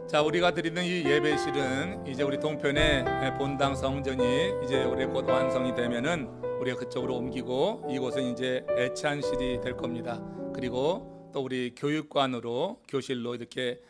자, 우리가 드리는 이 예배실은 이제 우리 동편의 본당 성전이 이제 올해 곧 완성이 되면은 우리가 그쪽으로 옮기고 이곳은 이제 애찬실이 될 겁니다. 그리고 또 우리 교육관으로 교실로 이렇게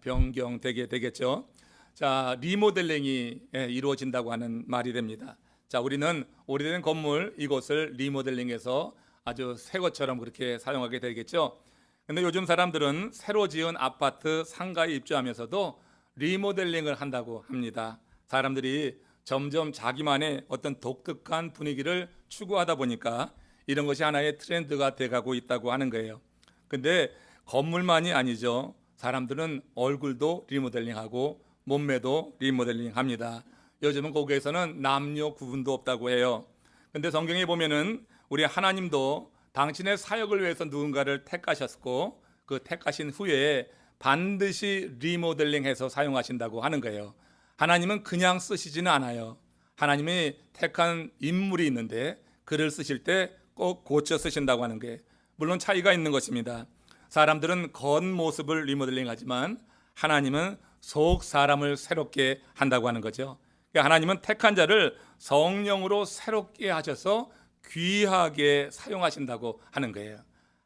변경되게 되겠죠. 자, 리모델링이 이루어진다고 하는 말이 됩니다. 자, 우리는 오래된 건물 이곳을 리모델링해서 아주 새 것처럼 그렇게 사용하게 되겠죠. 근데 요즘 사람들은 새로 지은 아파트 상가에 입주하면서도 리모델링을 한다고 합니다. 사람들이 점점 자기만의 어떤 독특한 분위기를 추구하다 보니까 이런 것이 하나의 트렌드가 돼가고 있다고 하는 거예요. 근데 건물만이 아니죠. 사람들은 얼굴도 리모델링하고 몸매도 리모델링합니다. 요즘은 거기에서는 남녀 구분도 없다고 해요. 근데 성경에 보면은 우리 하나님도 당신의 사역을 위해서 누군가를 택하셨고 그 택하신 후에 반드시 리모델링해서 사용하신다고 하는 거예요. 하나님은 그냥 쓰시지는 않아요. 하나님이 택한 인물이 있는데 그를 쓰실 때 꼭 고쳐 쓰신다고 하는 게 물론 차이가 있는 것입니다. 사람들은 겉모습을 리모델링하지만 하나님은 속 사람을 새롭게 한다고 하는 거죠. 하나님은 택한 자를 성령으로 새롭게 하셔서 귀하게 사용하신다고 하는 거예요.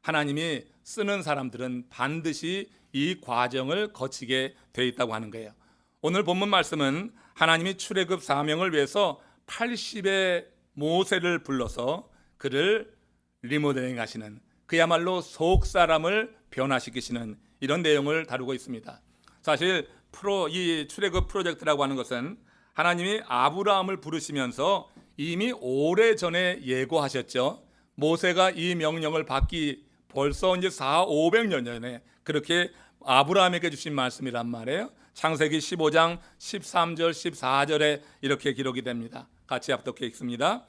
하나님이 쓰는 사람들은 반드시 이 과정을 거치게 되어 있다고 하는 거예요. 오늘 본문 말씀은 하나님이 출애굽 사명을 위해서 80의 모세를 불러서 그를 리모델링 하시는, 그야말로 속 사람을 변화시키시는 이런 내용을 다루고 있습니다. 사실 이 출애굽 프로젝트라고 하는 것은 하나님이 아브라함을 부르시면서 이미 오래전에 예고하셨죠. 모세가 이 명령을 받기 벌써 이제 400~500년 전에 그렇게 아브라함에게 주신 말씀이란 말이에요. 창세기 15장 13절 14절에 이렇게 기록이 됩니다. 같이 합독해 읽습니다.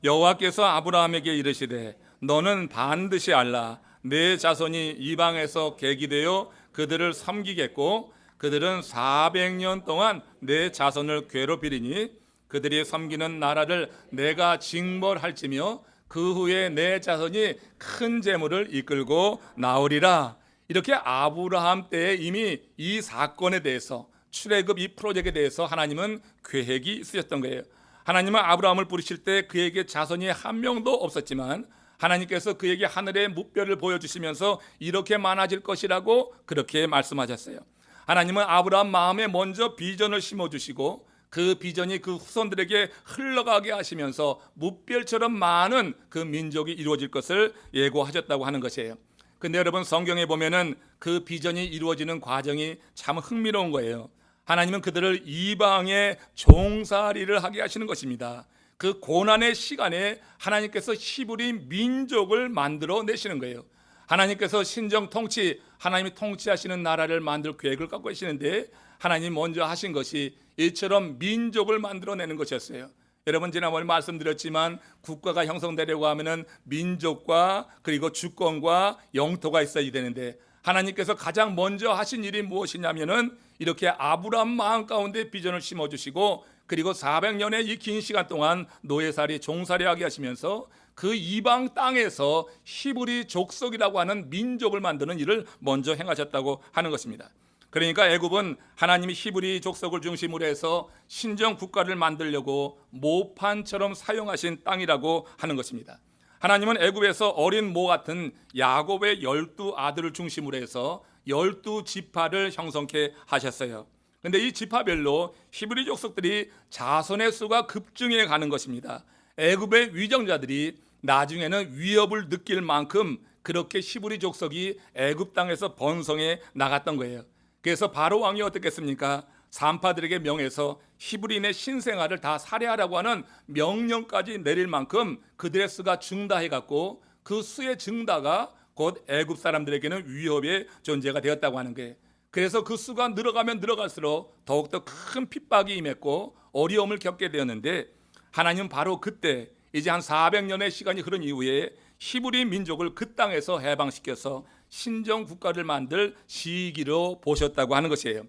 여호와께서 아브라함에게 이르시되 너는 반드시 알라. 내 자손이 이방에서 계기되어 그들을 섬기겠고 그들은 400년 동안 내 자손을 괴롭히리니 그들이 섬기는 나라를 내가 징벌할지며 그 후에 내 자손이 큰 재물을 이끌고 나오리라. 이렇게 아브라함 때에 이미 이 사건에 대해서, 출애굽 이 프로젝트에 대해서 하나님은 계획이 있으셨던 거예요. 하나님은 아브라함을 부르실 때 그에게 자손이 한 명도 없었지만 하나님께서 그에게 하늘의 무뼈를 보여주시면서 이렇게 많아질 것이라고 그렇게 말씀하셨어요. 하나님은 아브라함 마음에 먼저 비전을 심어주시고 그 비전이 그 후손들에게 흘러가게 하시면서 무별처럼 많은 그 민족이 이루어질 것을 예고하셨다고 하는 것이에요. 근데 여러분, 성경에 보면은 그 비전이 이루어지는 과정이 참 흥미로운 거예요. 하나님은 그들을 이방의 종살이를 하게 하시는 것입니다. 그 고난의 시간에 하나님께서 히브리 민족을 만들어 내시는 거예요. 하나님께서 신정 통치, 하나님이 통치하시는 나라를 만들 계획을 갖고 계시는데 하나님 먼저 하신 것이 이처럼 민족을 만들어내는 것이었어요. 여러분, 지난번에 말씀드렸지만 국가가 형성되려고 하면은 민족과 그리고 주권과 영토가 있어야 되는데 하나님께서 가장 먼저 하신 일이 무엇이냐면은 이렇게 아브라함 마음 가운데 비전을 심어주시고 그리고 400년의 이 긴 시간 동안 노예살이 종살이하게 하시면서 그 이방 땅에서 히브리 족속이라고 하는 민족을 만드는 일을 먼저 행하셨다고 하는 것입니다. 그러니까 애굽은 하나님이 히브리 족속을 중심으로 해서 신정 국가를 만들려고 모판처럼 사용하신 땅이라고 하는 것입니다. 하나님은 애굽에서 어린 모 같은 야곱의 12아들을 중심으로 해서 12지파를 형성케 하셨어요. 그런데 이 지파별로 히브리 족속들이 자손의 수가 급증해 가는 것입니다. 애굽의 위정자들이 나중에는 위협을 느낄 만큼 그렇게 히브리 족속이 애굽 땅에서 번성해 나갔던 거예요. 그래서 바로 왕이 어떻게 했습니까? 산파들에게 명해서 히브리인의 신생아를 다 살해하라고 하는 명령까지 내릴 만큼 그들의 수가 증다해 갔고 그 수의 증다가 곧 애굽 사람들에게는 위협의 존재가 되었다고 하는 거예요. 그래서 그 수가 늘어가면 늘어갈수록 더욱더 큰 핍박이 임했고 어려움을 겪게 되었는데 하나님은 바로 그때 이제 한 400년의 시간이 흐른 이후에 히브리 민족을 그 땅에서 해방시켜서 신정 국가를 만들 시기로 보셨다고 하는 것이에요.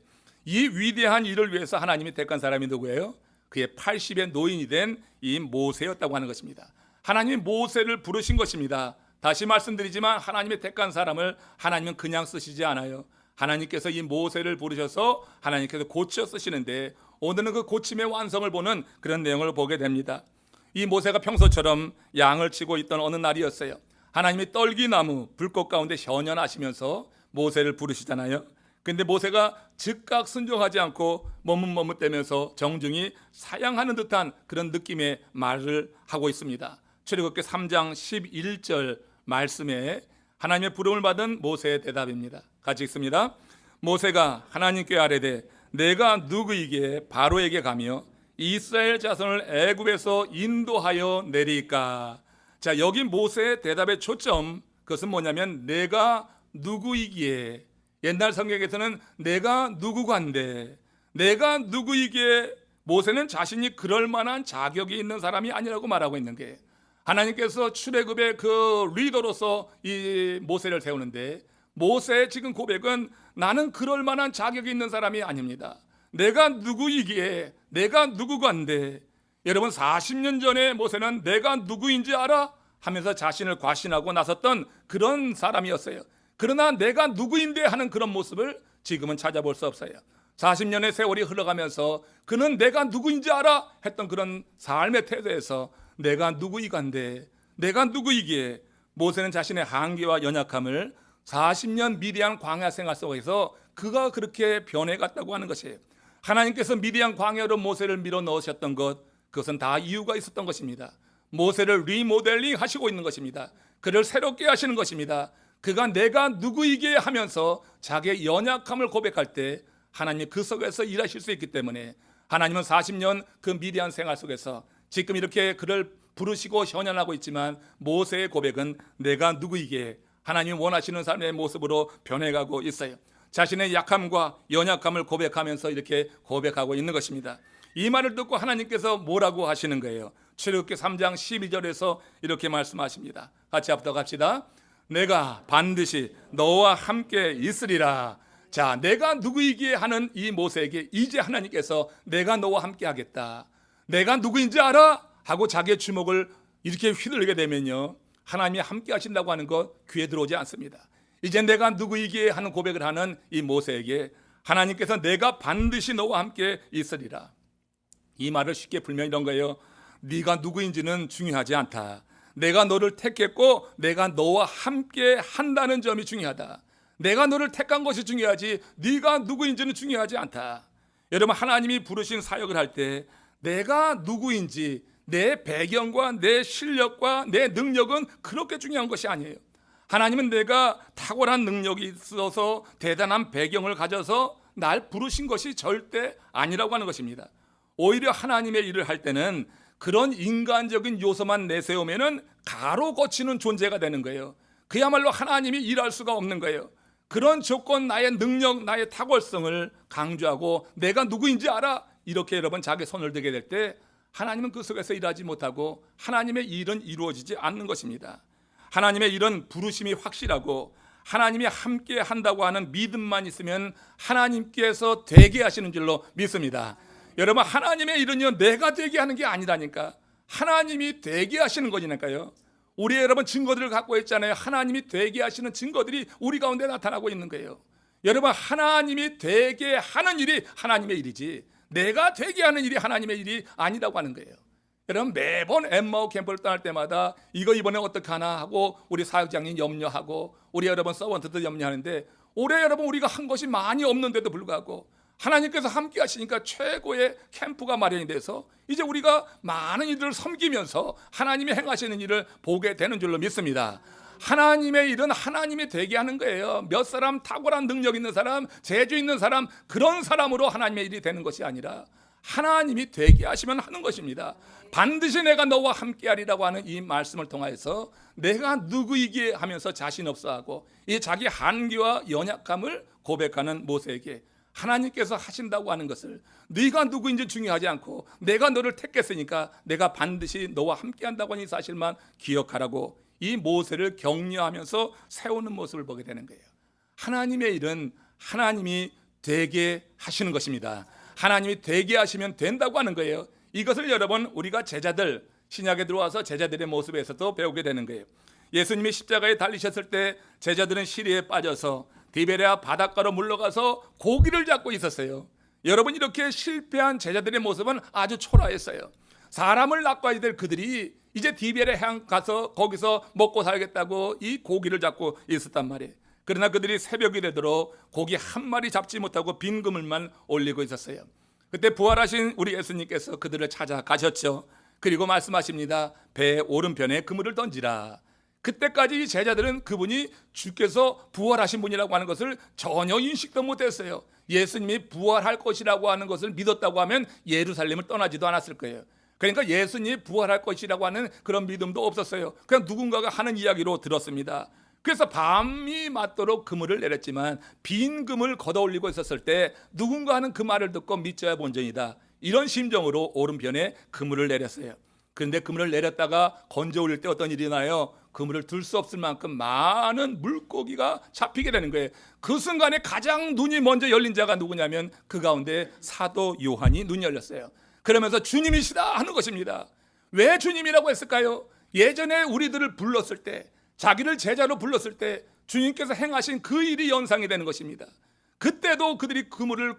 이 위대한 일을 위해서 하나님이 택한 사람이 누구예요? 그의 80의 노인이 된 이 모세였다고 하는 것입니다. 하나님이 모세를 부르신 것입니다. 다시 말씀드리지만 하나님이 택한 사람을 하나님은 그냥 쓰시지 않아요. 하나님께서 이 모세를 부르셔서 하나님께서 고쳐 쓰시는데, 오늘은 그 고침의 완성을 보는 그런 내용을 보게 됩니다. 이 모세가 평소처럼 양을 치고 있던 어느 날이었어요. 하나님이 떨기나무 불꽃 가운데 현현하시면서 모세를 부르시잖아요. 근데 모세가 즉각 순종하지 않고 머뭇머뭇대면서 정중히 사양하는 듯한 그런 느낌의 말을 하고 있습니다. 출애굽기 3장 11절 말씀에 하나님의 부름을 받은 모세의 대답입니다. 같이 읽습니다. 모세가 하나님께 아뢰되 내가 누구이기에 바로에게 가며 이스라엘 자손을 애굽에서 인도하여 내리까. 자, 여기 모세의 대답의 초점, 그것은 뭐냐면 내가 누구이기에, 옛날 성경에서는 내가 누구간데, 내가 누구이기에 모세는 자신이 그럴 만한 자격이 있는 사람이 아니라고 말하고 있는 게, 하나님께서 출애굽의 그 리더로서 이 모세를 세우는데, 모세의 지금 고백은 나는 그럴 만한 자격이 있는 사람이 아닙니다. 내가 누구이기에, 내가 누구간데. 여러분, 40년 전에 모세는 내가 누구인지 알아? 하면서 자신을 과신하고 나섰던 그런 사람이었어요. 그러나 내가 누구인데 하는 그런 모습을 지금은 찾아볼 수 없어요. 40년의 세월이 흘러가면서 그는 내가 누구인지 알아? 했던 그런 삶의 태도에서 내가 누구이간데, 내가 누구이기에, 모세는 자신의 한계와 연약함을 40년 미디안 광야 생활 속에서 그가 그렇게 변해갔다고 하는 것이에요. 하나님께서 미디안 광야로 모세를 밀어 넣으셨던 것, 그것은 다 이유가 있었던 것입니다. 모세를 리모델링 하시고 있는 것입니다. 그를 새롭게 하시는 것입니다. 그가 내가 누구이기에 하면서 자기의 연약함을 고백할 때 하나님이 그 속에서 일하실 수 있기 때문에, 하나님은 40년 그 미디안 생활 속에서 지금 이렇게 그를 부르시고 현현하고 있지만, 모세의 고백은 내가 누구이기에 하나님이 원하시는 삶의 모습으로 변해가고 있어요. 자신의 약함과 연약함을 고백하면서 이렇게 고백하고 있는 것입니다. 이 말을 듣고 하나님께서 뭐라고 하시는 거예요? 출애굽기 3장 12절에서 이렇게 말씀하십니다. 같이 앞서 갑시다. 내가 반드시 너와 함께 있으리라. 자, 내가 누구이기에 하는 이 모세에게 이제 하나님께서 내가 너와 함께 하겠다, 내가 누구인지 알아? 하고 자기의 주먹을 이렇게 휘둘리게 되면요, 하나님이 함께 하신다고 하는 것 귀에 들어오지 않습니다. 이제 내가 누구이기에 하는 고백을 하는 이 모세에게 하나님께서 내가 반드시 너와 함께 있으리라. 이 말을 쉽게 풀면 이런 거예요. 네가 누구인지는 중요하지 않다. 내가 너를 택했고 내가 너와 함께 한다는 점이 중요하다. 내가 너를 택한 것이 중요하지 네가 누구인지는 중요하지 않다. 여러분, 하나님이 부르신 사역을 할 때 내가 누구인지, 내 배경과 내 실력과 내 능력은 그렇게 중요한 것이 아니에요. 하나님은 내가 탁월한 능력이 있어서 대단한 배경을 가져서 날 부르신 것이 절대 아니라고 하는 것입니다. 오히려 하나님의 일을 할 때는 그런 인간적인 요소만 내세우면은 가로 거치는 존재가 되는 거예요. 그야말로 하나님이 일할 수가 없는 거예요. 그런 조건, 나의 능력, 나의 탁월성을 강조하고 내가 누구인지 알아? 이렇게 여러분 자기 손을 들게 될 때 하나님은 그 속에서 일하지 못하고 하나님의 일은 이루어지지 않는 것입니다. 하나님의 일은 부르심이 확실하고 하나님이 함께 한다고 하는 믿음만 있으면 하나님께서 되게 하시는 줄로 믿습니다. 여러분, 하나님의 일은요, 내가 되게 하는 게 아니라니까. 하나님이 되게 하시는 거니까요. 우리 여러분 증거들을 갖고 있잖아요. 하나님이 되게 하시는 증거들이 우리 가운데 나타나고 있는 거예요. 여러분, 하나님이 되게 하는 일이 하나님의 일이지 내가 되게 하는 일이 하나님의 일이 아니라고 하는 거예요. 여러분, 매번 엠마오 캠프를 떠날 때마다 이거 이번에 어떻게 하나 하고 우리 사역장님 염려하고 우리 여러분 서번트도 염려하는데, 올해 여러분 우리가 한 것이 많이 없는데도 불구하고 하나님께서 함께 하시니까 최고의 캠프가 마련이 돼서 이제 우리가 많은 이들을 섬기면서 하나님이 행하시는 일을 보게 되는 줄로 믿습니다. 하나님의 일은 하나님이 되게 하는 거예요. 몇 사람 탁월한 능력 있는 사람, 재주 있는 사람, 그런 사람으로 하나님의 일이 되는 것이 아니라 하나님이 되게 하시면 하는 것입니다. 반드시 내가 너와 함께 하리라고 하는 이 말씀을 통해서 내가 누구이기에 하면서 자신 없어하고 이 자기 한계와 연약함을 고백하는 모세에게 하나님께서 하신다고 하는 것을, 네가 누구인지 중요하지 않고 내가 너를 택했으니까 내가 반드시 너와 함께 한다고 하는 이 사실만 기억하라고 이 모세를 격려하면서 세우는 모습을 보게 되는 거예요. 하나님의 일은 하나님이 되게 하시는 것입니다. 하나님이 되게 하시면 된다고 하는 거예요. 이것을 여러분 우리가 제자들, 신약에 들어와서 제자들의 모습에서도 배우게 되는 거예요. 예수님이 십자가에 달리셨을 때 제자들은 시리에 빠져서 디베랴 바닷가로 물러가서 고기를 잡고 있었어요. 여러분, 이렇게 실패한 제자들의 모습은 아주 초라했어요. 사람을 낚아야 될 그들이 이제 디베랴 해안 가서 거기서 먹고 살겠다고 이 고기를 잡고 있었단 말이에요. 그러나 그들이 새벽이 되도록 고기 한 마리 잡지 못하고 빈 그물만 올리고 있었어요. 그때 부활하신 우리 예수님께서 그들을 찾아가셨죠. 그리고 말씀하십니다. 배 오른편에 그물을 던지라. 그때까지 이 제자들은 그분이 주께서 부활하신 분이라고 하는 것을 전혀 인식도 못했어요. 예수님이 부활할 것이라고 하는 것을 믿었다고 하면 예루살렘을 떠나지도 않았을 거예요. 그러니까 예수님이 부활할 것이라고 하는 그런 믿음도 없었어요. 그냥 누군가가 하는 이야기로 들었습니다. 그래서 밤이 맞도록 그물을 내렸지만 빈 그물 걷어 올리고 있었을 때 누군가 하는 그 말을 듣고 믿져야 본전이다, 이런 심정으로 오른편에 그물을 내렸어요. 그런데 그물을 내렸다가 건져 올릴 때 어떤 일이 나요? 그물을 들 수 없을 만큼 많은 물고기가 잡히게 되는 거예요. 그 순간에 가장 눈이 먼저 열린 자가 누구냐면 그 가운데 사도 요한이 눈이 열렸어요. 그러면서 주님이시다 하는 것입니다. 왜 주님이라고 했을까요? 예전에 우리들을 불렀을 때, 자기를 제자로 불렀을 때 주님께서 행하신 그 일이 연상이 되는 것입니다. 그때도 그들이 그물을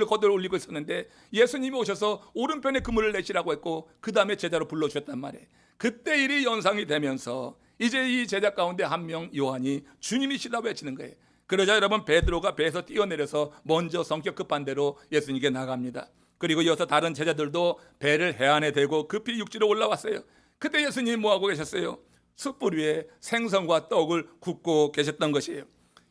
걷어 올리고 있었는데 예수님이 오셔서 오른편에 그물을 내시라고 했고 그 다음에 제자로 불러주셨단 말이에요. 그때 일이 연상이 되면서 이제 이 제자 가운데 한 명 요한이 주님이시라고 외치는 거예요. 그러자 여러분, 베드로가 배에서 뛰어내려서 먼저 성격 급한 대로 예수님께 나갑니다. 그리고 이어서 다른 제자들도 배를 해안에 대고 급히 육지로 올라왔어요. 그때 예수님이 뭐하고 계셨어요? 숯불 위에 생선과 떡을 굽고 계셨던 것이에요.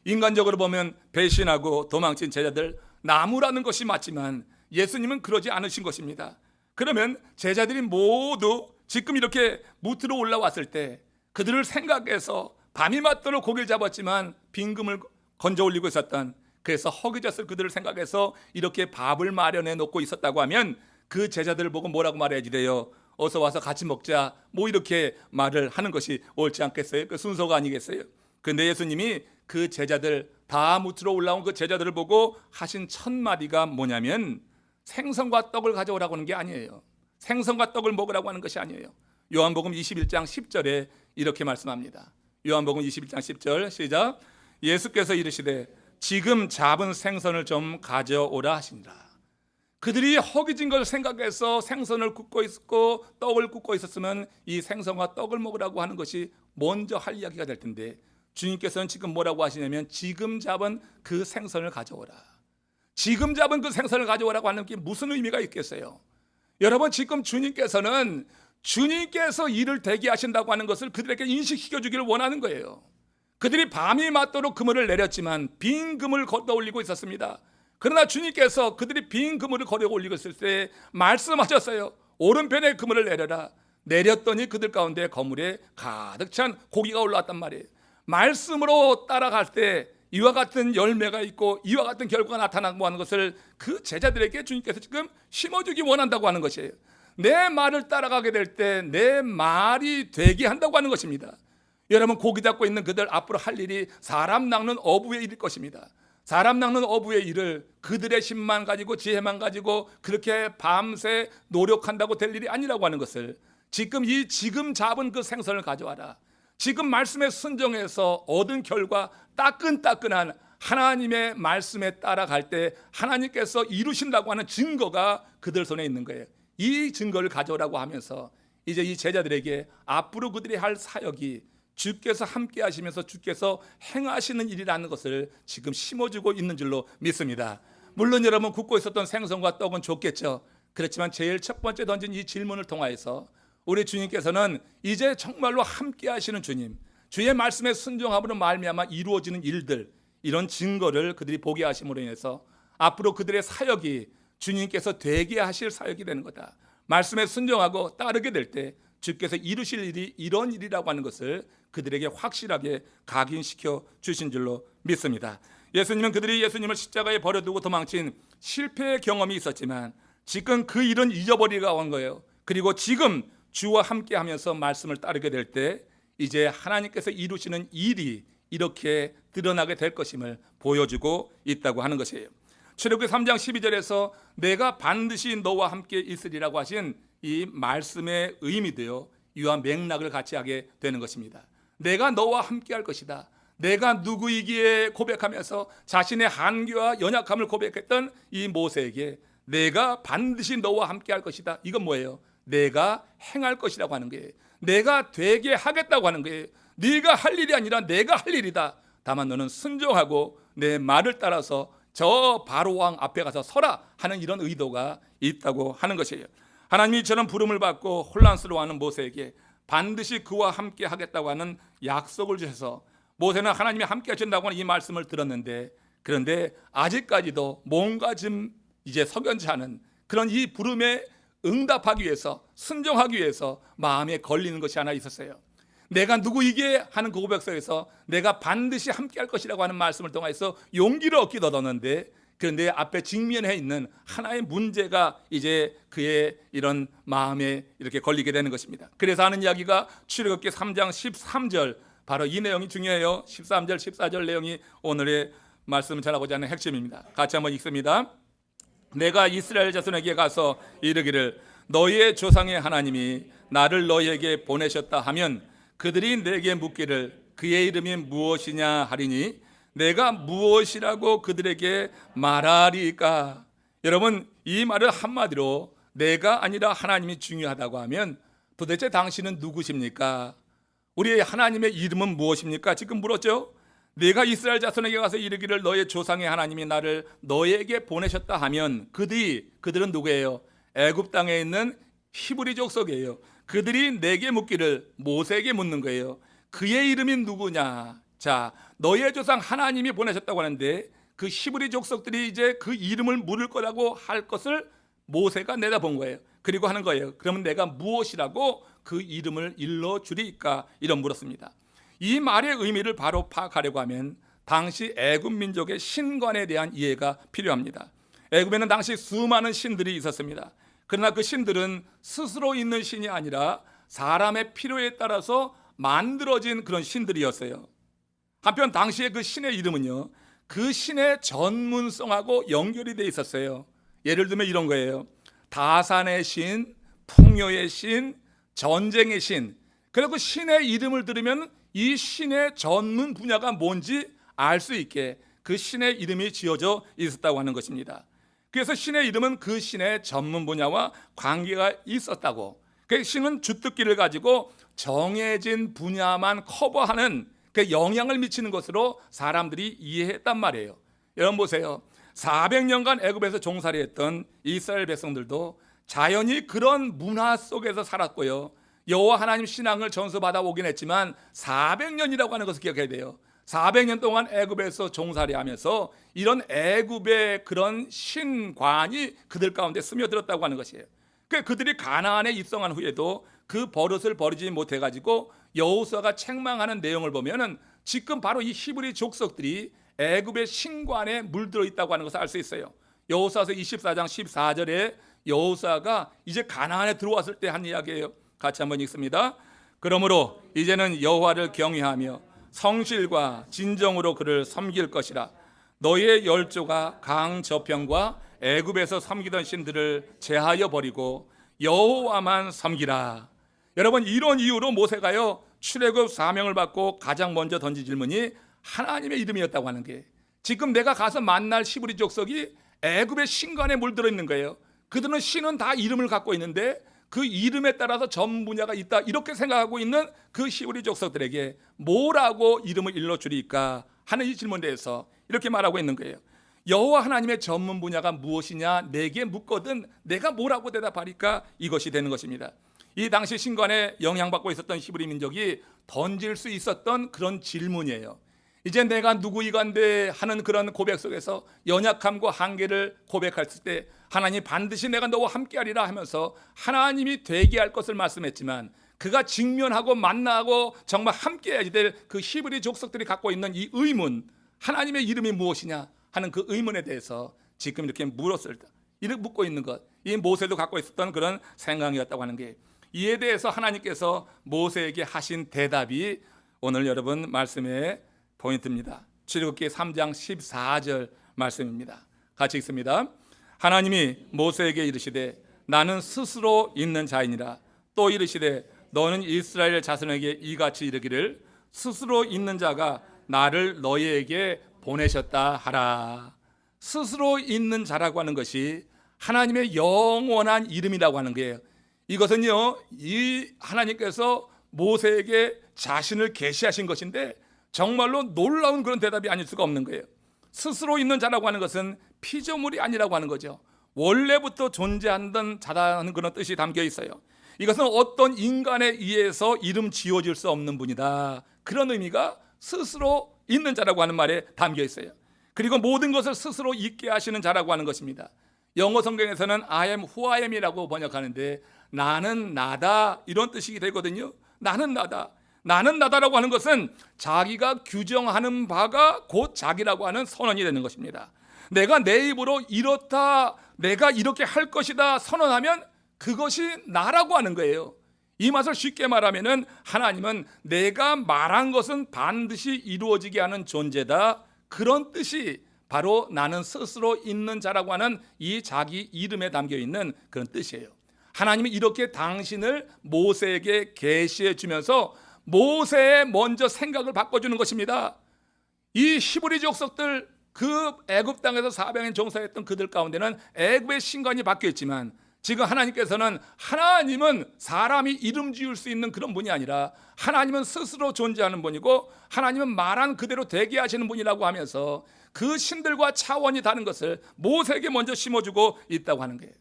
인간적으로 보면 배신하고 도망친 제자들 나무라는 것이 맞지만 예수님은 그러지 않으신 것입니다. 그러면 제자들이 모두 지금 이렇게 무트로 올라왔을 때 그들을 생각해서 밤이 맞도록 고기를 잡았지만 빈금을 건져 올리고 있었던, 그래서 허기졌을 그들을 생각해서 이렇게 밥을 마련해 놓고 있었다고 하면 그 제자들을 보고 뭐라고 말해야지 돼요? 어서 와서 같이 먹자, 뭐 이렇게 말을 하는 것이 옳지 않겠어요? 그 순서가 아니겠어요? 그런데 예수님이 그 제자들, 다 무트로 올라온 그 제자들을 보고 하신 첫 마디가 뭐냐면 생선과 떡을 가져오라고 하는 게 아니에요. 생선과 떡을 먹으라고 하는 것이 아니에요. 요한복음 21장 10절에 이렇게 말씀합니다. 요한복음 21장 10절 시작. 예수께서 이르시되 지금 잡은 생선을 좀 가져오라 하시니라. 그들이 허기진 걸 생각해서 생선을 굽고 있었고 떡을 굽고 있었으면 이 생선과 떡을 먹으라고 하는 것이 먼저 할 이야기가 될 텐데 주님께서는 지금 뭐라고 하시냐면 지금 잡은 그 생선을 가져오라. 지금 잡은 그 생선을 가져오라고 하는 게 무슨 의미가 있겠어요? 여러분, 지금 주님께서는 주님께서 일을 대기하신다고 하는 것을 그들에게 인식시켜주기를 원하는 거예요. 그들이 밤이 맞도록 그물을 내렸지만 빈 그물을 걷어 올리고 있었습니다. 그러나 주님께서 그들이 빈 그물을 걸어 올리고 있을 때 말씀하셨어요. 오른편에 그물을 내려라. 내렸더니 그들 가운데 거물에 가득 찬 고기가 올라왔단 말이에요. 말씀으로 따라갈 때 이와 같은 열매가 있고 이와 같은 결과가 나타나고 하는 것을 그 제자들에게 주님께서 지금 심어주기 원한다고 하는 것이에요. 내 말을 따라가게 될 때 내 말이 되게 한다고 하는 것입니다. 여러분, 고기 잡고 있는 그들 앞으로 할 일이 사람 낚는 어부의 일일 것입니다. 사람 낚는 어부의 일을 그들의 힘만 가지고 지혜만 가지고 그렇게 밤새 노력한다고 될 일이 아니라고 하는 것을 지금 잡은 그 생선을 가져와라. 지금 말씀에 순종해서 얻은 결과 따끈따끈한 하나님의 말씀에 따라갈 때 하나님께서 이루신다고 하는 증거가 그들 손에 있는 거예요. 이 증거를 가져오라고 하면서 이제 이 제자들에게 앞으로 그들이 할 사역이 주께서 함께 하시면서 주께서 행하시는 일이라는 것을 지금 심어주고 있는 줄로 믿습니다. 물론 여러분, 굽고 있었던 생선과 떡은 좋겠죠. 그렇지만 제일 첫 번째 던진 이 질문을 통하여서 우리 주님께서는 이제 정말로 함께 하시는 주님, 주의 말씀에 순종함으로 말미암아 이루어지는 일들, 이런 증거를 그들이 보게 하심으로 인해서 앞으로 그들의 사역이 주님께서 되게 하실 사역이 되는 거다. 말씀에 순종하고 따르게 될 때 주께서 이루실 일이 이런 일이라고 하는 것을 그들에게 확실하게 각인시켜 주신 줄로 믿습니다. 예수님은 그들이 예수님을 십자가에 버려두고 도망친 실패의 경험이 있었지만 지금 그 일은 잊어버리고 한 거예요. 그리고 지금 주와 함께 하면서 말씀을 따르게 될 때 이제 하나님께서 이루시는 일이 이렇게 드러나게 될 것임을 보여주고 있다고 하는 것이에요. 출애굽기 3장 12절에서 내가 반드시 너와 함께 있으리라고 하신 이 말씀의 의미도요, 이와 맥락을 같이 하게 되는 것입니다. 내가 너와 함께 할 것이다. 내가 누구이기에 고백하면서 자신의 한계와 연약함을 고백했던 이 모세에게 내가 반드시 너와 함께 할 것이다. 이건 뭐예요? 내가 행할 것이라고 하는 거예요. 내가 되게 하겠다고 하는 거예요. 네가 할 일이 아니라 내가 할 일이다. 다만 너는 순종하고 내 말을 따라서 저 바로왕 앞에 가서 서라 하는 이런 의도가 있다고 하는 것이에요. 하나님이 저런 부름을 받고 혼란스러워하는 모세에게 반드시 그와 함께 하겠다고 하는 약속을 주셔서 모세는 하나님이 함께 하신다고 하는 이 말씀을 들었는데, 그런데 아직까지도 뭔가 좀 이제 석연치 않은 그런 이 부름에 응답하기 위해서, 순종하기 위해서 마음에 걸리는 것이 하나 있었어요. 내가 누구이게 하는 그 고백 속에서 내가 반드시 함께 할 것이라고 하는 말씀을 통해서 용기를 얻기도 얻었는데, 그런데 앞에 직면해 있는 하나의 문제가 이제 그의 이런 마음에 이렇게 걸리게 되는 것입니다. 그래서 하는 이야기가 출애굽기 3장 13절, 바로 이 내용이 중요해요. 13절 14절 내용이 오늘의 말씀을 전하고자 하는 핵심입니다. 같이 한번 읽습니다. 내가 이스라엘 자손에게 가서 이르기를 너희의 조상의 하나님이 나를 너희에게 보내셨다 하면 그들이 내게 묻기를 그의 이름이 무엇이냐 하리니 내가 무엇이라고 그들에게 말하리까. 여러분, 이 말을 한마디로 내가 아니라 하나님이 중요하다고 하면 도대체 당신은 누구십니까? 우리의 하나님의 이름은 무엇입니까? 지금 물었죠. 내가 이스라엘 자손에게 가서 이르기를 너의 조상의 하나님이 나를 너에게 보내셨다 하면 그들은 누구예요? 애굽 땅에 있는 히브리 족속이에요. 그들이 내게 묻기를, 모세에게 묻는 거예요. 그의 이름이 누구냐? 자, 너의 조상 하나님이 보내셨다고 하는데 그 히브리 족속들이 이제 그 이름을 물을 거라고 할 것을 모세가 내다본 거예요. 그리고 하는 거예요. 그러면 내가 무엇이라고 그 이름을 일러주리까? 이런 물었습니다. 이 말의 의미를 바로 파악하려고 하면 당시 애굽 민족의 신관에 대한 이해가 필요합니다. 애굽에는 당시 수많은 신들이 있었습니다. 그러나 그 신들은 스스로 있는 신이 아니라 사람의 필요에 따라서 만들어진 그런 신들이었어요. 한편 당시의 그 신의 이름은요, 그 신의 전문성하고 연결이 돼 있었어요. 예를 들면 이런 거예요. 다산의 신, 풍요의 신, 전쟁의 신. 그리고 그 신의 이름을 들으면 이 신의 전문 분야가 뭔지 알 수 있게 그 신의 이름이 지어져 있었다고 하는 것입니다. 그래서 신의 이름은 그 신의 전문 분야와 관계가 있었다고. 그 신은 주특기를 가지고 정해진 분야만 커버하는 그 영향을 미치는 것으로 사람들이 이해했단 말이에요. 여러분 보세요. 400년간 애굽에서 종살이 했던 이스라엘 백성들도 자연히 그런 문화 속에서 살았고요. 여호와 하나님 신앙을 전수받아 오긴 했지만 400년이라고 하는 것을 기억해야 돼요. 400년 동안 애굽에서 종살이하면서 이런 애굽의 그런 신관이 그들 가운데 스며들었다고 하는 것이에요. 그들이 가나안에 입성한 후에도 그 버릇을 버리지 못해가지고 여호수아가 책망하는 내용을 보면은 지금 바로 이 히브리 족속들이 애굽의 신관에 물들어 있다고 하는 것을 알 수 있어요. 여호수아서 24장 14절에 여호수아가 이제 가나안에 들어왔을 때 한 이야기예요. 같이 한번 읽습니다. 그러므로 이제는 여호와를 경외하며 성실과 진정으로 그를 섬길 것이라. 너희의 열조가 강 저편과 애굽에서 섬기던 신들을 제하여 버리고 여호와만 섬기라. 여러분, 이런 이유로 모세가요 출애굽 사명을 받고 가장 먼저 던진 질문이 하나님의 이름이었다고 하는 게, 지금 내가 가서 만날 히브리 족속이 애굽의 신관에 물들어 있는 거예요. 그들은 신은 다 이름을 갖고 있는데 그 이름에 따라서 전 분야가 있다, 이렇게 생각하고 있는 그 히브리 족속들에게 뭐라고 이름을 일러주리까 하는 이 질문에 대해서 이렇게 말하고 있는 거예요. 여호와 하나님의 전문 분야가 무엇이냐 내게 묻거든 내가 뭐라고 대답하리까? 이것이 되는 것입니다. 이 당시 신관에 영향받고 있었던 히브리 민족이 던질 수 있었던 그런 질문이에요. 이제 내가 누구이간데 하는 그런 고백 속에서 연약함과 한계를 고백했을 때 하나님 반드시 내가 너와 함께하리라 하면서 하나님이 되게 할 것을 말씀했지만, 그가 직면하고 만나고 정말 함께해야 될 그 히브리 족속들이 갖고 있는 이 의문, 하나님의 이름이 무엇이냐 하는 그 의문에 대해서 지금 이렇게 물었을 때, 이렇게 묻고 있는 것, 이 모세도 갖고 있었던 그런 생각이었다고 하는 게, 이에 대해서 하나님께서 모세에게 하신 대답이 오늘 여러분 말씀의 포인트입니다. 출애굽기 3장 14절 말씀입니다. 같이 읽습니다. 하나님이 모세에게 이르시되 나는 스스로 있는 자이니라. 또 이르시되 너는 이스라엘 자손에게 이같이 이르기를 스스로 있는 자가 나를 너희에게 보내셨다 하라. 스스로 있는 자라고 하는 것이 하나님의 영원한 이름이라고 하는 거예요. 이것은요, 이 하나님께서 모세에게 자신을 계시하신 것인데 정말로 놀라운 그런 대답이 아닐 수가 없는 거예요. 스스로 있는 자라고 하는 것은 피조물이 아니라고 하는 거죠. 원래부터 존재하던 자라는 그런 뜻이 담겨 있어요. 이것은 어떤 인간에 의해서 이름 지어질 수 없는 분이다, 그런 의미가 스스로 있는 자라고 하는 말에 담겨 있어요. 그리고 모든 것을 스스로 있게 하시는 자라고 하는 것입니다. 영어 성경에서는 I am who I am이라고 번역하는데 나는 나다, 이런 뜻이 되거든요. 나는 나다. 나는 나다라고 하는 것은 자기가 규정하는 바가 곧 자기라고 하는 선언이 되는 것입니다. 내가 내 입으로 이렇다, 내가 이렇게 할 것이다 선언하면 그것이 나라고 하는 거예요. 이 맛을 쉽게 말하면은 하나님은 내가 말한 것은 반드시 이루어지게 하는 존재다, 그런 뜻이 바로 나는 스스로 있는 자라고 하는 이 자기 이름에 담겨 있는 그런 뜻이에요. 하나님이 이렇게 당신을 모세에게 계시해 주면서 모세의 먼저 생각을 바꿔주는 것입니다. 이 히브리 족속들, 그 애굽 땅에서 400년 종사했던 그들 가운데는 애굽의 신관이 바뀌었지만 지금 하나님께서는, 하나님은 사람이 이름 지을 수 있는 그런 분이 아니라 하나님은 스스로 존재하는 분이고 하나님은 말한 그대로 되게 하시는 분이라고 하면서 그 신들과 차원이 다른 것을 모세에게 먼저 심어주고 있다고 하는 거예요.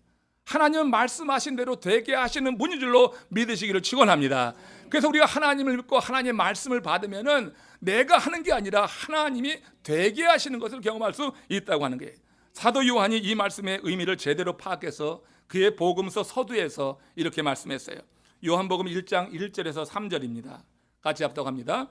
하나님은 말씀하신 대로 되게 하시는 분인 줄로 믿으시기를 축원합니다. 그래서 우리가 하나님을 믿고 하나님의 말씀을 받으면은 내가 하는 게 아니라 하나님이 되게 하시는 것을 경험할 수 있다고 하는 거예요. 사도 요한이 이 말씀의 의미를 제대로 파악해서 그의 복음서 서두에서 이렇게 말씀했어요. 요한복음 1장 1절에서 3절입니다. 같이 합독합니다.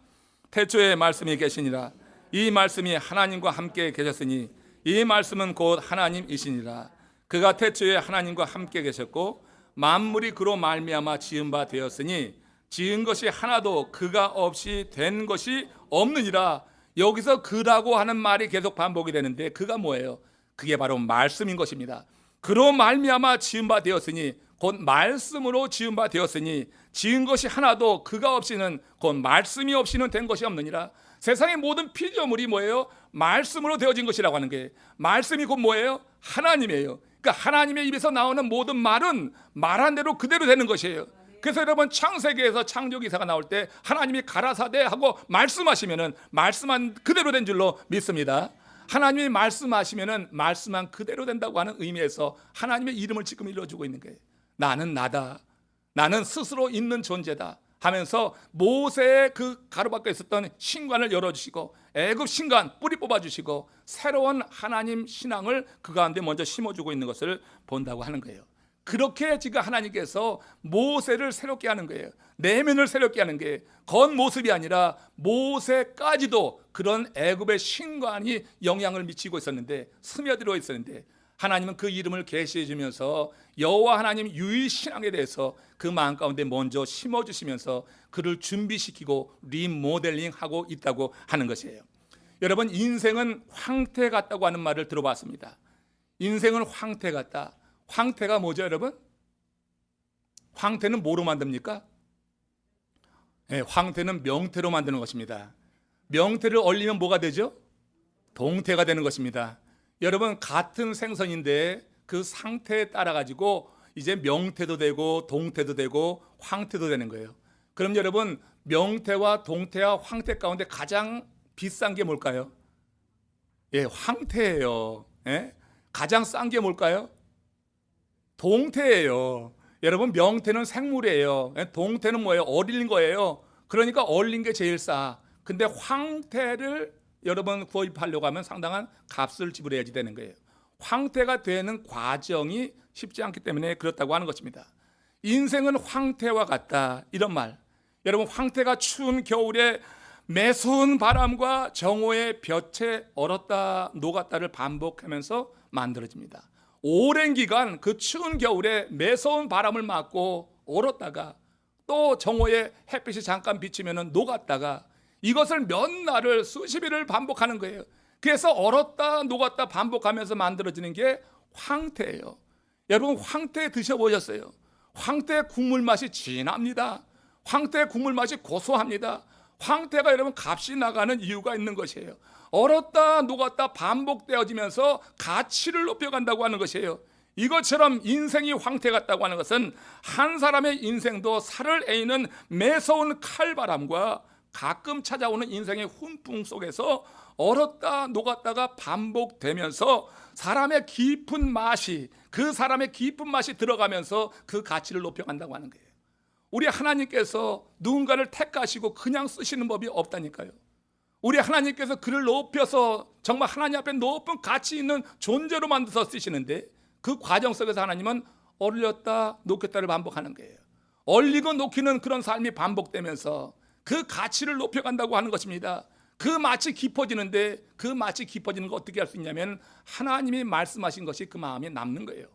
태초에 말씀이 계시니라. 이 말씀이 하나님과 함께 계셨으니 이 말씀은 곧 하나님이시니라. 그가 태초에 하나님과 함께 계셨고 만물이 그로 말미암아 지은 바 되었으니 지은 것이 하나도 그가 없이 된 것이 없느니라. 여기서 그라고 하는 말이 계속 반복이 되는데 그가 뭐예요? 그게 바로 말씀인 것입니다. 그로 말미암아 지은 바 되었으니 곧 말씀으로 지은 바 되었으니 지은 것이 하나도 그가 없이는 곧 말씀이 없이는 된 것이 없느니라. 세상의 모든 피조물이 뭐예요? 말씀으로 되어진 것이라고 하는 게, 말씀이 곧 뭐예요? 하나님이에요. 그러니까 하나님의 입에서 나오는 모든 말은 말한 대로 그대로 되는 것이에요. 그래서 여러분 창세기에서 창조기사가 나올 때 하나님이 가라사대 하고 말씀하시면은 말씀한 그대로 된 줄로 믿습니다. 하나님이 말씀하시면은 말씀한 그대로 된다고 하는 의미에서 하나님의 이름을 지금 일러주고 있는 거예요. 나는 나다, 나는 스스로 있는 존재다 하면서 모세의 그 가로막혀 있었던 신관을 열어주시고 애굽 신관 뿌리 뽑아주시고 새로운 하나님 신앙을 그 가운데 먼저 심어주고 있는 것을 본다고 하는 거예요. 그렇게 지금 하나님께서 모세를 새롭게 하는 거예요. 내면을 새롭게 하는 게 겉모습이 아니라 모세까지도 그런 애굽의 신관이 영향을 미치고 있었는데, 스며들어 있었는데 하나님은 그 이름을 계시해 주면서 여호와 하나님 유일신앙에 대해서 그 마음 가운데 먼저 심어주시면서 그를 준비시키고 리모델링하고 있다고 하는 것이에요. 여러분, 인생은 황태 같다고 하는 말을 들어봤습니다. 인생은 황태 같다. 황태가 뭐죠, 여러분? 황태는 뭐로 만듭니까? 네, 황태는 명태로 만드는 것입니다. 명태를 얼리면 뭐가 되죠? 동태가 되는 것입니다. 여러분, 같은 생선인데 그 상태에 따라 가지고 이제 명태도 되고 동태도 되고 황태도 되는 거예요. 그럼 여러분, 명태와 동태와 황태 가운데 가장 비싼 게 뭘까요? 예, 황태예요. 예? 가장 싼 게 뭘까요? 동태예요. 여러분, 명태는 생물이에요. 동태는 뭐예요? 얼린 거예요. 그러니까 얼린 게 제일 싸. 근데 황태를 여러분 구입하려고 하면 상당한 값을 지불해야지 되는 거예요. 황태가 되는 과정이 쉽지 않기 때문에 그렇다고 하는 것입니다. 인생은 황태와 같다, 이런 말. 여러분, 황태가 추운 겨울에 매서운 바람과 정오의 볕에 얼었다 녹았다를 반복하면서 만들어집니다. 오랜 기간 그 추운 겨울에 매서운 바람을 맞고 얼었다가 또 정오에 햇빛이 잠깐 비치면 녹았다가 이것을 몇 날을 수십 일을 반복하는 거예요. 그래서 얼었다 녹았다 반복하면서 만들어지는 게 황태예요. 여러분, 황태 드셔보셨어요? 황태 국물 맛이 진합니다. 황태 국물 맛이 고소합니다. 황태가 여러분 값이 나가는 이유가 있는 것이에요. 얼었다 녹았다 반복되어지면서 가치를 높여간다고 하는 것이에요. 이것처럼 인생이 황태 같다고 하는 것은 한 사람의 인생도 살을 에이는 매서운 칼바람과 가끔 찾아오는 인생의 훈풍 속에서 얼었다 녹았다가 반복되면서 사람의 깊은 맛이, 그 사람의 깊은 맛이 들어가면서 그 가치를 높여간다고 하는 거예요. 우리 하나님께서 누군가를 택하시고 그냥 쓰시는 법이 없다니까요. 우리 하나님께서 그를 높여서 정말 하나님 앞에 높은 가치 있는 존재로 만들어서 쓰시는데, 그 과정 속에서 하나님은 얼렸다 녹였다를 반복하는 거예요. 얼리고 녹이는 그런 삶이 반복되면서 그 가치를 높여간다고 하는 것입니다. 그 맛이 깊어지는데, 그 맛이 깊어지는 거 어떻게 할 수 있냐면 하나님이 말씀하신 것이 그 마음에 남는 거예요.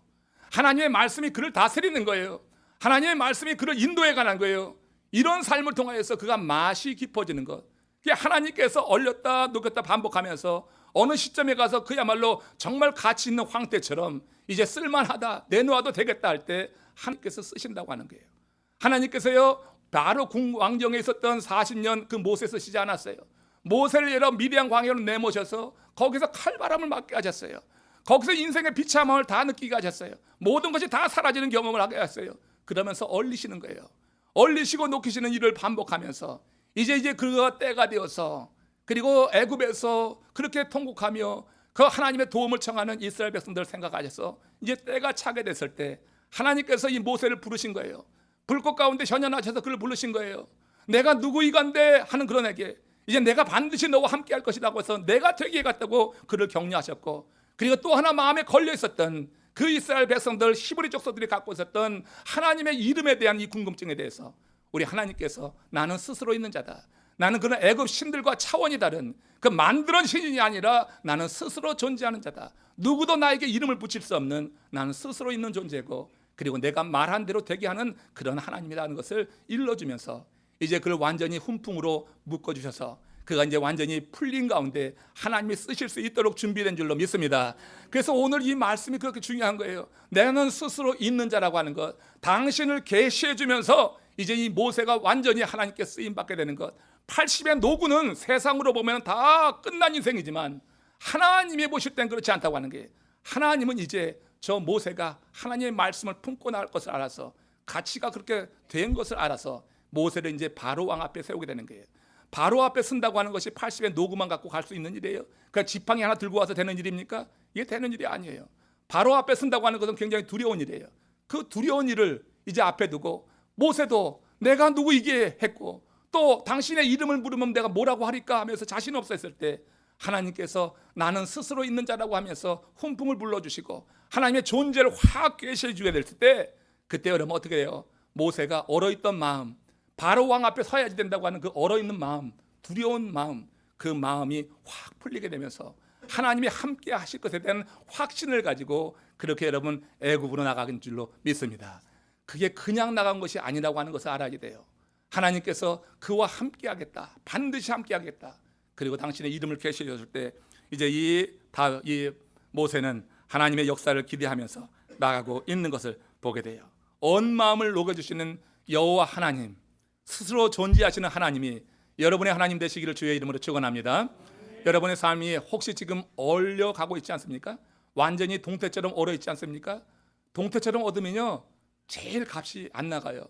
하나님의 말씀이 그를 다스리는 거예요. 하나님의 말씀이 그를 인도해 가는 거예요. 이런 삶을 통하여서 그가 맛이 깊어지는 것, 하나님께서 얼렸다 녹였다 반복하면서 어느 시점에 가서 그야말로 정말 가치 있는 황태처럼 이제 쓸만하다, 내놓아도 되겠다 할 때 하나님께서 쓰신다고 하는 거예요. 하나님께서요, 바로 왕정에 있었던 40년 그 모세 쓰시지 않았어요. 모세를 여러 미디안 광야로 내모셔서 거기서 칼바람을 맞게 하셨어요. 거기서 인생의 비참함을 다 느끼게 하셨어요. 모든 것이 다 사라지는 경험을 하게 하셨어요. 그러면서 얼리시는 거예요. 얼리시고 녹이시는 일을 반복하면서 이제 그가 때가 되어서, 그리고 애굽에서 그렇게 통곡하며 그 하나님의 도움을 청하는 이스라엘 백성들을 생각하셔서 이제 때가 차게 됐을 때 하나님께서 이 모세를 부르신 거예요. 불꽃 가운데 현현하셔서 그를 부르신 거예요. 내가 누구이간데 하는 그런에게 이제 내가 반드시 너와 함께 할 것이라고 해서 내가 되게 해갔다고 그를 격려하셨고, 그리고 또 하나 마음에 걸려 있었던 그 이스라엘 백성들, 히브리 족속들이 갖고 있었던 하나님의 이름에 대한 이 궁금증에 대해서 우리 하나님께서 나는 스스로 있는 자다, 나는 그런 애굽 신들과 차원이 다른 그 만드는 신이 아니라 나는 스스로 존재하는 자다, 누구도 나에게 이름을 붙일 수 없는 나는 스스로 있는 존재고, 그리고 내가 말한 대로 되게 하는 그런 하나님이라는 것을 일러주면서 이제 그를 완전히 훈풍으로 묶어주셔서 그가 이제 완전히 풀린 가운데 하나님이 쓰실 수 있도록 준비된 줄로 믿습니다. 그래서 오늘 이 말씀이 그렇게 중요한 거예요. 나는 스스로 있는 자라고 하는 것, 당신을 계시해 주면서 이제 이 모세가 완전히 하나님께 쓰임받게 되는 것. 80의 노구는 세상으로 보면 다 끝난 인생이지만 하나님이 보실 땐 그렇지 않다고 하는 게, 하나님은 이제 저 모세가 하나님의 말씀을 품고 나갈 것을 알아서, 가치가 그렇게 된 것을 알아서 모세를 이제 바로 왕 앞에 세우게 되는 거예요. 바로 앞에 쓴다고 하는 것이 80의 노구만 갖고 갈 수 있는 일이에요. 그러니까 지팡이 하나 들고 와서 되는 일입니까? 이게 되는 일이 아니에요. 바로 앞에 쓴다고 하는 것은 굉장히 두려운 일이에요. 그 두려운 일을 이제 앞에 두고 모세도 내가 누구이게 했고 또 당신의 이름을 부르면 내가 뭐라고 하리까 하면서 자신 없었을 때 하나님께서 나는 스스로 있는 자라고 하면서 훈풍을 불러주시고 하나님의 존재를 확 계시해 주게 될 때, 그때 여러분 어떻게 돼요? 모세가 얼어있던 마음, 바로 왕 앞에 서야지 된다고 하는 그 얼어있는 마음, 두려운 마음, 그 마음이 확 풀리게 되면서 하나님이 함께 하실 것에 대한 확신을 가지고 그렇게 여러분 애굽으로 나가는 줄로 믿습니다. 그게 그냥 나간 것이 아니라고 하는 것을 알아야 돼요. 하나님께서 그와 함께 하겠다, 반드시 함께 하겠다. 그리고 당신의 이름을 계시해 줬을 때 이제 이 모세는 하나님의 역사를 기대하면서 나가고 있는 것을 보게 돼요. 온 마음을 녹여주시는 여호와 하나님, 스스로 존재하시는 하나님이 여러분의 하나님 되시기를 주의 이름으로 축원합니다. 여러분의 삶이 혹시 지금 얼려가고 있지 않습니까? 완전히 동태처럼 얼어있지 않습니까? 동태처럼 얻으면요 제일 값이 안 나가요.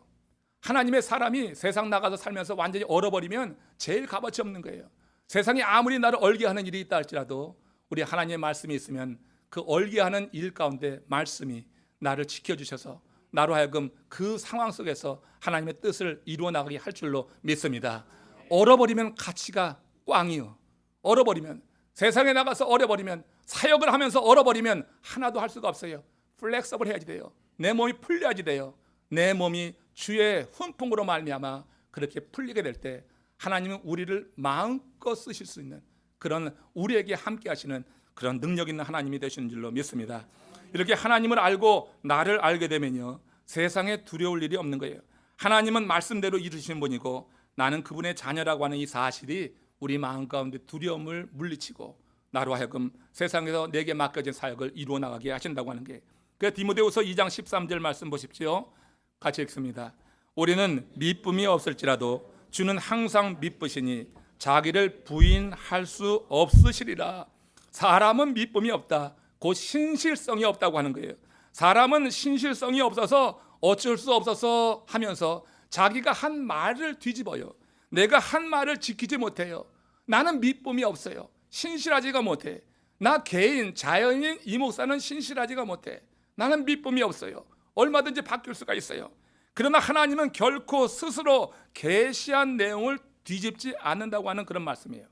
하나님의 사람이 세상 나가서 살면서 완전히 얼어버리면 제일 값어치 없는 거예요. 세상이 아무리 나를 얼게 하는 일이 있다 할지라도 우리 하나님의 말씀이 있으면 그 얼게 하는 일 가운데 말씀이 나를 지켜주셔서 나로 하여금 그 상황 속에서 하나님의 뜻을 이루어 나가게 할 줄로 믿습니다. 얼어버리면 가치가 꽝이요. 얼어버리면, 세상에 나가서 얼어버리면, 사역을 하면서 얼어버리면 하나도 할 수가 없어요. 플렉서블 해야지 돼요. 내 몸이 풀려야지 돼요. 내 몸이 주의 훈풍으로 말미암아 그렇게 풀리게 될 때 하나님은 우리를 마음껏 쓰실 수 있는 그런, 우리에게 함께 하시는 그런 능력 있는 하나님이 되시는 줄로 믿습니다. 이렇게 하나님을 알고 나를 알게 되면요 세상에 두려울 일이 없는 거예요. 하나님은 말씀대로 이루시는 분이고 나는 그분의 자녀라고 하는 이 사실이 우리 마음 가운데 두려움을 물리치고 나로 하여금 세상에서 내게 맡겨진 사역을 이루어 나가게 하신다고 하는 게, 그 디모데후서 2장 13절 말씀 보십시오. 같이 읽습니다. 우리는 미쁨이 없을지라도 주는 항상 미쁘시니 자기를 부인할 수 없으시리라. 사람은 미쁨이 없다, 곧 신실성이 없다고 하는 거예요. 사람은 신실성이 없어서 어쩔 수 없어서 하면서 자기가 한 말을 뒤집어요. 내가 한 말을 지키지 못해요. 나는 미쁨이 없어요. 신실하지가 못해. 나 개인 자연인 이 목사는 신실하지가 못해. 나는 미쁨이 없어요. 얼마든지 바뀔 수가 있어요. 그러나 하나님은 결코 스스로 계시한 내용을 뒤집지 않는다고 하는 그런 말씀이에요.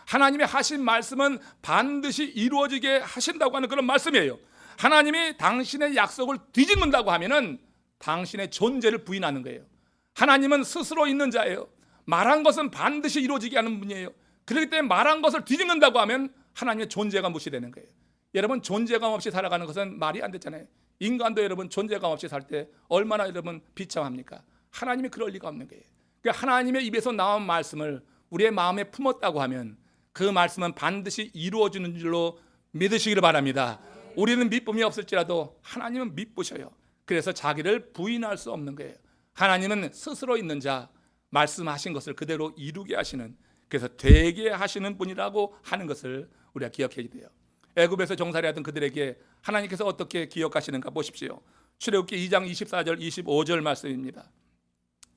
하나님이 하신 말씀은 반드시 이루어지게 하신다고 하는 그런 말씀이에요. 하나님이 당신의 약속을 뒤집는다고 하면은 당신의 존재를 부인하는 거예요. 하나님은 스스로 있는 자예요. 말한 것은 반드시 이루어지게 하는 분이에요. 그렇기 때문에 말한 것을 뒤집는다고 하면 하나님의 존재가 무시되는 거예요. 여러분, 존재감 없이 살아가는 것은 말이 안 됐잖아요. 인간도 여러분 존재감 없이 살 때 얼마나 여러분 비참합니까? 하나님이 그럴 리가 없는 거예요. 그러니까 하나님의 입에서 나온 말씀을 우리의 마음에 품었다고 하면 그 말씀은 반드시 이루어지는 줄로 믿으시기를 바랍니다. 우리는 미쁨이 없을지라도 하나님은 미쁘셔요. 그래서 자기를 부인할 수 없는 거예요. 하나님은 스스로 있는 자, 말씀하신 것을 그대로 이루게 하시는, 그래서 되게 하시는 분이라고 하는 것을 우리가 기억해야 돼요. 애굽에서 종살이하던 그들에게 하나님께서 어떻게 기억하시는가 보십시오. 출애굽기 2장 24절 25절 말씀입니다.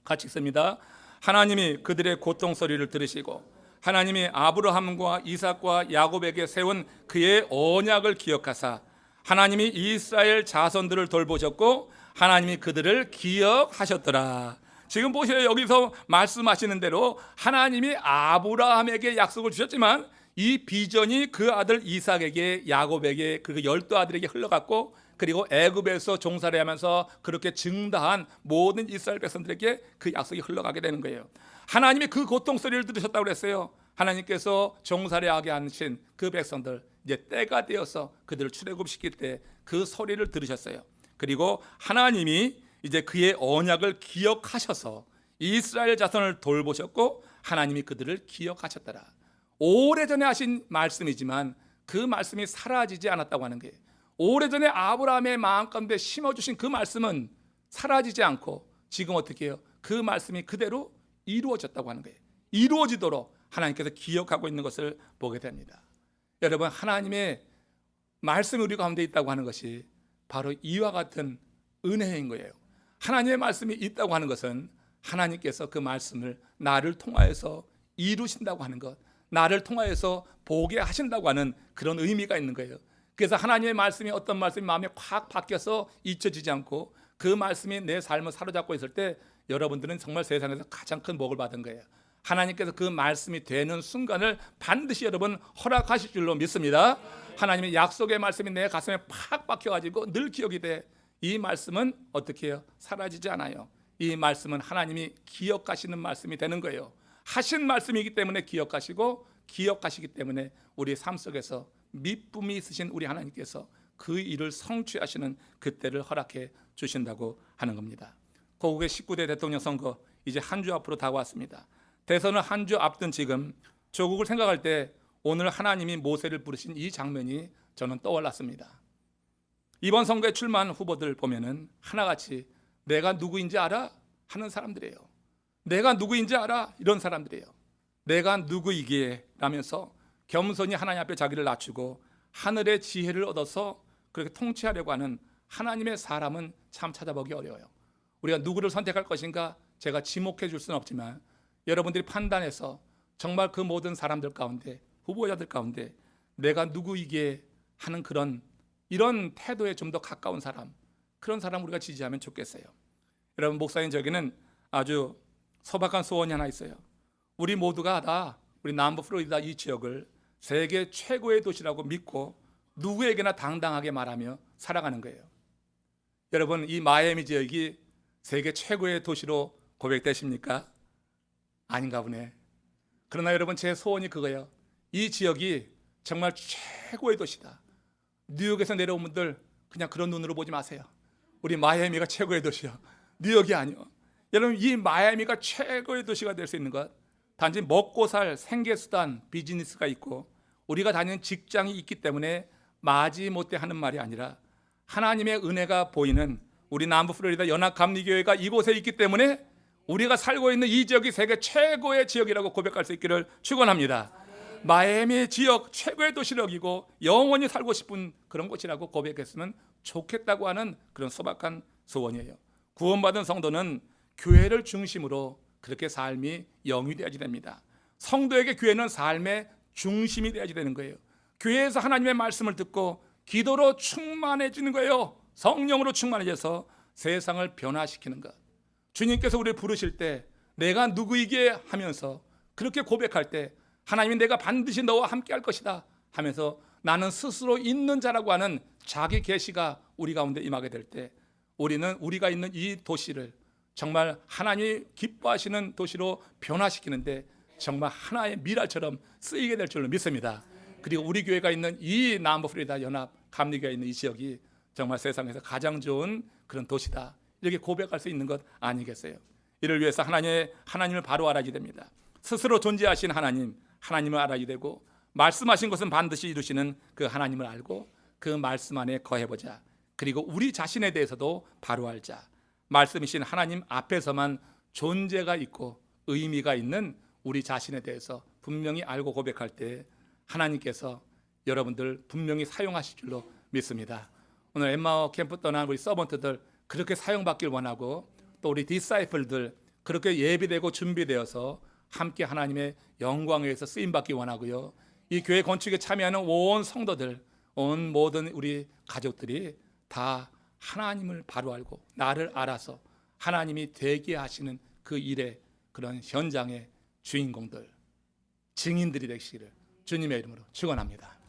같이 읽습니다. 하나님이 그들의 고통 소리를 들으시고 하나님이 아브라함과 이삭과 야곱에게 세운 그의 언약을 기억하사 하나님이 이스라엘 자손들을 돌보셨고 하나님이 그들을 기억하셨더라. 지금 보세요. 여기서 말씀하시는 대로 하나님이 아브라함에게 약속을 주셨지만 이 비전이 그 아들 이삭에게, 야곱에게, 그리고 12아들에게 흘러갔고, 그리고 애굽에서 종살이하면서 그렇게 증다한 모든 이스라엘 백성들에게 그 약속이 흘러가게 되는 거예요. 하나님이 그 고통 소리를 들으셨다고 그랬어요. 하나님께서 종살이하게 하신 그 백성들, 이제 때가 되어서 그들을 출애굽시킬 때 그 소리를 들으셨어요. 그리고 하나님이 이제 그의 언약을 기억하셔서 이스라엘 자손을 돌보셨고 하나님이 그들을 기억하셨더라. 오래전에 하신 말씀이지만 그 말씀이 사라지지 않았다고 하는 거예요. 오래전에 아브라함의 마음 가운데 심어주신 그 말씀은 사라지지 않고 지금 어떻게 해요? 그 말씀이 그대로 이루어졌다고 하는 거예요. 이루어지도록 하나님께서 기억하고 있는 것을 보게 됩니다. 여러분, 하나님의 말씀이 우리 가운데 있다고 하는 것이 바로 이와 같은 은혜인 거예요. 하나님의 말씀이 있다고 하는 것은 하나님께서 그 말씀을 나를 통하여서 이루신다고 하는 것, 나를 통하여서 보게 하신다고 하는 그런 의미가 있는 거예요. 그래서 하나님의 말씀이 어떤 말씀이 마음에 확 박혀서 잊혀지지 않고 그 말씀이 내 삶을 사로잡고 있을 때 여러분들은 정말 세상에서 가장 큰 복을 받은 거예요. 하나님께서 그 말씀이 되는 순간을 반드시 여러분 허락하실 줄로 믿습니다. 하나님의 약속의 말씀이 내 가슴에 팍 박혀가지고 늘 기억이 돼. 이 말씀은 어떻게 해요? 사라지지 않아요. 이 말씀은 하나님이 기억하시는 말씀이 되는 거예요. 하신 말씀이기 때문에 기억하시고, 기억하시기 때문에 우리 삶 속에서 미쁨이 있으신 우리 하나님께서 그 일을 성취하시는 그때를 허락해 주신다고 하는 겁니다. 고국의 19대 대통령 선거 이제 한 주 앞으로 다가왔습니다. 대선을 한 주 앞둔 지금 조국을 생각할 때 오늘 하나님이 모세를 부르신 이 장면이 저는 떠올랐습니다. 이번 선거에 출마한 후보들 보면은 하나같이 내가 누구인지 알아? 하는 사람들이에요. 내가 누구인지 알아? 이런 사람들이에요. 내가 누구이기에 라면서 겸손히 하나님 앞에 자기를 낮추고 하늘의 지혜를 얻어서 그렇게 통치하려고 하는 하나님의 사람은 참 찾아보기 어려워요. 우리가 누구를 선택할 것인가 제가 지목해 줄 수는 없지만 여러분들이 판단해서 정말 그 모든 사람들 가운데, 후보자들 가운데 내가 누구이기에 하는 이런 태도에 좀 더 가까운 사람, 그런 사람 우리가 지지하면 좋겠어요. 여러분, 목사님 저기는 아주 소박한 소원이 하나 있어요. 우리 모두가 다 우리 남부 플로리다 이 지역을 세계 최고의 도시라고 믿고 누구에게나 당당하게 말하며 살아가는 거예요. 여러분, 이 마이애미 지역이 세계 최고의 도시로 고백되십니까? 아닌가 보네. 그러나 여러분, 제 소원이 그거예요. 이 지역이 정말 최고의 도시다. 뉴욕에서 내려온 분들 그냥 그런 눈으로 보지 마세요. 우리 마이애미가 최고의 도시요, 뉴욕이 아니요. 여러분, 이 마이애미가 최고의 도시가 될 수 있는 것, 단지 먹고 살 생계수단, 비즈니스가 있고 우리가 다니는 직장이 있기 때문에 마지못해 하는 말이 아니라 하나님의 은혜가 보이는 우리 남부 플로리다 연합감리교회가 이곳에 있기 때문에 우리가 살고 있는 이 지역이 세계 최고의 지역이라고 고백할 수 있기를 축원합니다. 마이애미 지역 최고의 도시락이고 영원히 살고 싶은 그런 곳이라고 고백했으면 좋겠다고 하는 그런 소박한 소원이에요. 구원받은 성도는 교회를 중심으로 그렇게 삶이 영위되어야지 됩니다. 성도에게 교회는 삶의 중심이 되어야지 되는 거예요. 교회에서 하나님의 말씀을 듣고 기도로 충만해지는 거예요. 성령으로 충만해져서 세상을 변화시키는 것. 주님께서 우리를 부르실 때 내가 누구이게 하면서 그렇게 고백할 때 하나님이 내가 반드시 너와 함께 할 것이다 하면서 나는 스스로 있는 자라고 하는 자기 계시가 우리 가운데 임하게 될 때 우리는 우리가 있는 이 도시를 정말 하나님이 기뻐하시는 도시로 변화시키는데 정말 하나의 미랄처럼 쓰이게 될 줄로 믿습니다. 그리고 우리 교회가 있는 이 남부플로리다 연합 감리교회가 있는 이 지역이 정말 세상에서 가장 좋은 그런 도시다 이렇게 고백할 수 있는 것 아니겠어요? 이를 위해서 하나님을 바로 알아야 됩니다. 스스로 존재하신 하나님을 알아야 되고 말씀하신 것은 반드시 이루시는 그 하나님을 알고 그 말씀 안에 거해보자. 그리고 우리 자신에 대해서도 바로 알자. 말씀이신 하나님 앞에서만 존재가 있고 의미가 있는 우리 자신에 대해서 분명히 알고 고백할 때 하나님께서 여러분들 분명히 사용하실 줄로 믿습니다. 오늘 엠마오 캠프 떠난 우리 서번트들 그렇게 사용받길 원하고 또 우리 디사이플들 그렇게 예비되고 준비되어서 함께 하나님의 영광에 의해서 쓰임받기 원하고요. 이 교회 건축에 참여하는 온 성도들, 온 모든 우리 가족들이 다 하나님을 바로 알고 나를 알아서 하나님이 되게 하시는 그 일의 그런 현장의 주인공들, 증인들이 되시기를 주님의 이름으로 축원합니다.